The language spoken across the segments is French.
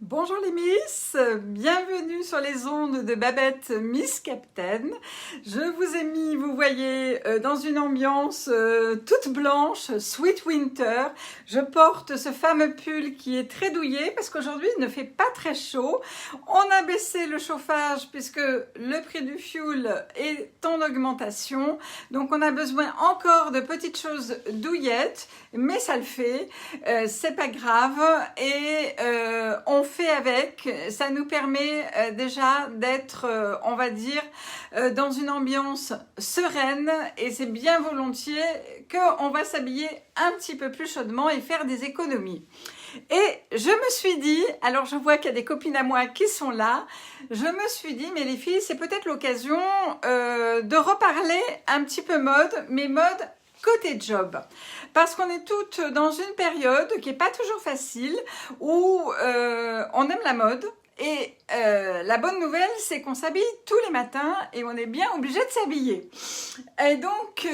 Bonjour les Miss, bienvenue sur les ondes de Babette Miss Captain. Je vous ai mis, vous voyez, dans une ambiance toute blanche, Sweet Winter. Je porte ce fameux pull qui est très douillet parce qu'aujourd'hui il ne fait pas très chaud. On a baissé le chauffage puisque le prix du fuel est en augmentation. Donc on a besoin encore de petites choses douillettes, mais ça le fait, c'est pas grave et on fait avec, ça nous permet déjà d'être, on va dire, dans une ambiance sereine et c'est bien volontiers qu'on va s'habiller un petit peu plus chaudement et faire des économies. Et je me suis dit, alors je vois qu'il y a des copines à moi qui sont là, je me suis dit, mais les filles, c'est peut-être l'occasion de reparler un petit peu mode, mais mode côté job, parce qu'on est toutes dans une période qui n'est pas toujours facile, où on aime la mode, et la bonne nouvelle, c'est qu'on s'habille tous les matins, et on est bien obligé de s'habiller. Et donc,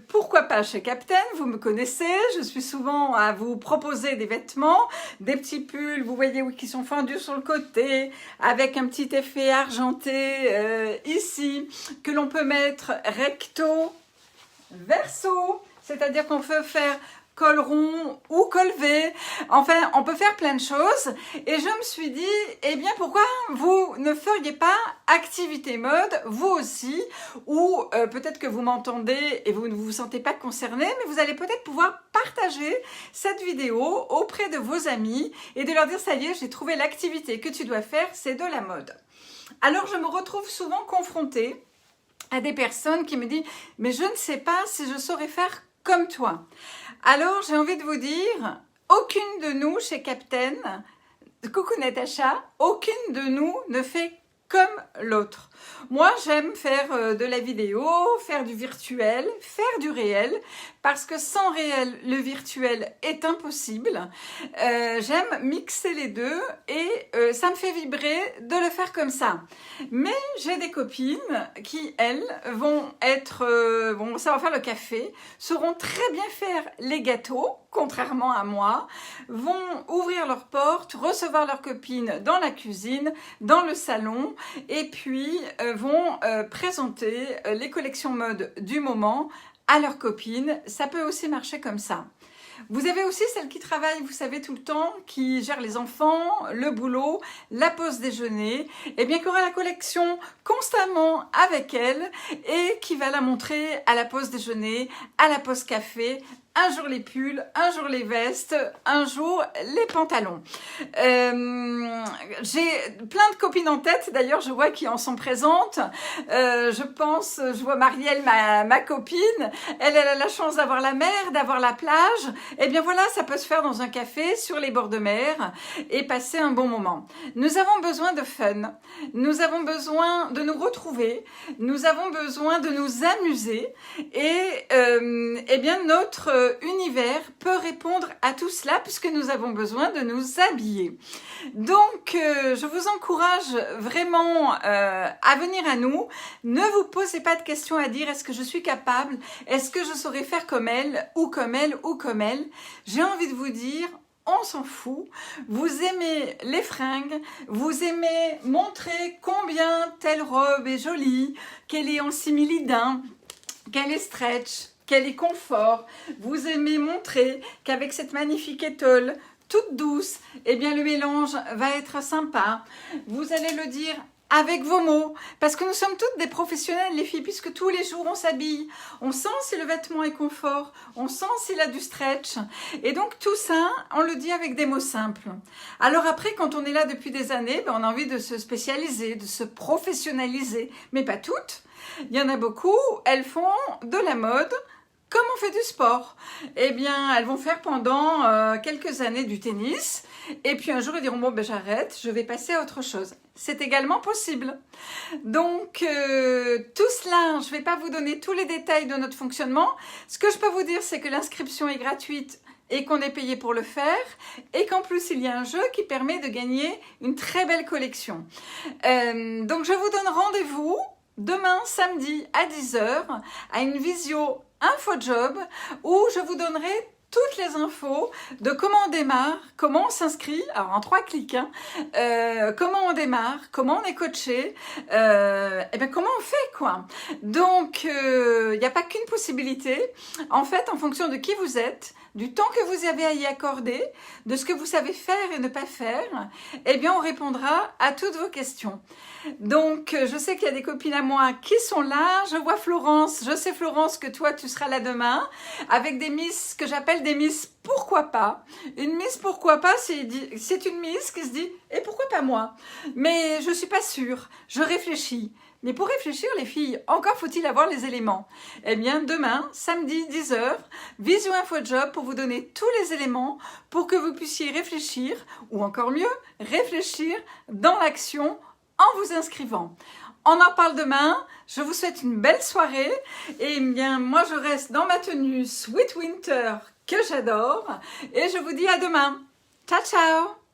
pourquoi pas chez Captain, vous me connaissez, je suis souvent à vous proposer des vêtements, des petits pulls, vous voyez, qui sont fendus sur le côté, avec un petit effet argenté ici, que l'on peut mettre recto, verso, c'est-à-dire qu'on peut faire col rond ou col V, enfin on peut faire plein de choses et je me suis dit, eh bien pourquoi vous ne feriez pas activité mode, vous aussi, ou peut-être que vous m'entendez et vous ne vous sentez pas concerné, mais vous allez peut-être pouvoir partager cette vidéo auprès de vos amis et de leur dire, ça y est, j'ai trouvé l'activité que tu dois faire, c'est de la mode. Alors je me retrouve souvent confrontée à des personnes qui me disent « mais je ne sais pas si je saurais faire comme toi ». Alors, j'ai envie de vous dire, aucune de nous chez Captain, coucou Natacha, aucune de nous ne fait comme l'autre. Moi, j'aime faire de la vidéo, faire du virtuel, faire du réel, parce que sans réel, le virtuel est impossible. J'aime mixer les deux et ça me fait vibrer de le faire comme ça. Mais j'ai des copines qui, elles, vont savoir faire le café, sauront très bien faire les gâteaux, contrairement à moi, vont ouvrir leurs portes, recevoir leurs copines dans la cuisine, dans le salon, et puis vont présenter les collections mode du moment à leurs copines. Ça peut aussi marcher comme ça. Vous avez aussi celles qui travaillent, vous savez, tout le temps, qui gèrent les enfants, le boulot, la pause déjeuner, et bien qui aura la collection constamment avec elle et qui va la montrer à la pause déjeuner, à la pause café, un jour les pulls, un jour les vestes, un jour les pantalons. J'ai plein de copines en tête, d'ailleurs je vois qui en sont présentes. Je vois Marielle, ma copine, elle a la chance d'avoir la mer, d'avoir la plage. Et bien voilà, ça peut se faire dans un café, sur les bords de mer et passer un bon moment. Nous avons besoin de fun, nous avons besoin de nous retrouver, nous avons besoin de nous amuser et bien notre univers peut répondre à tout cela puisque nous avons besoin de nous habiller. Donc, je vous encourage vraiment à venir à nous. Ne vous posez pas de questions à dire est-ce que je suis capable, est-ce que je saurais faire comme elle ou comme elle ou comme elle. J'ai envie de vous dire, on s'en fout. Vous aimez les fringues, vous aimez montrer combien telle robe est jolie, qu'elle est en simili-daim, qu'elle est stretch, qu'elle est confort, vous aimez montrer qu'avec cette magnifique étole toute douce, eh bien le mélange va être sympa. Vous allez le dire avec vos mots, parce que nous sommes toutes des professionnelles les filles, puisque tous les jours on s'habille, on sent si le vêtement est confort, on sent s'il a du stretch, et donc tout ça, on le dit avec des mots simples. Alors après, quand on est là depuis des années, on a envie de se spécialiser, de se professionnaliser, mais pas toutes. Il y en a beaucoup, elles font de la mode, comme on fait du sport, eh bien, elles vont faire pendant quelques années du tennis et puis un jour, elles diront « bon, ben j'arrête, je vais passer à autre chose ». C'est également possible. Donc, tout cela, je ne vais pas vous donner tous les détails de notre fonctionnement. Ce que je peux vous dire, c'est que l'inscription est gratuite et qu'on est payé pour le faire et qu'en plus, il y a un jeu qui permet de gagner une très belle collection. Donc, je vous donne rendez-vous demain, samedi, à 10 h, à une visio InfoJob où je vous donnerai toutes les infos de comment on démarre, comment on s'inscrit, alors en 3 clics, hein, comment on démarre, comment on est coaché, et bien comment on fait quoi. Donc il n'y a pas qu'une possibilité. En fait, en fonction de qui vous êtes, du temps que vous avez à y accorder, de ce que vous savez faire et ne pas faire, eh bien on répondra à toutes vos questions. Donc je sais qu'il y a des copines à moi qui sont là, je vois Florence, je sais Florence que toi tu seras là demain, avec des miss que j'appelle des miss pourquoi pas. Une miss pourquoi pas, c'est une miss qui se dit et pourquoi pas moi? Mais je suis pas sûre, je réfléchis. Mais pour réfléchir, les filles, encore faut-il avoir les éléments. Eh bien, demain, samedi, 10h, Visio Info Job pour vous donner tous les éléments pour que vous puissiez réfléchir, ou encore mieux, réfléchir dans l'action en vous inscrivant. On en parle demain. Je vous souhaite une belle soirée. Et bien, moi, je reste dans ma tenue Sweet Winter que j'adore. Et je vous dis à demain. Ciao, ciao!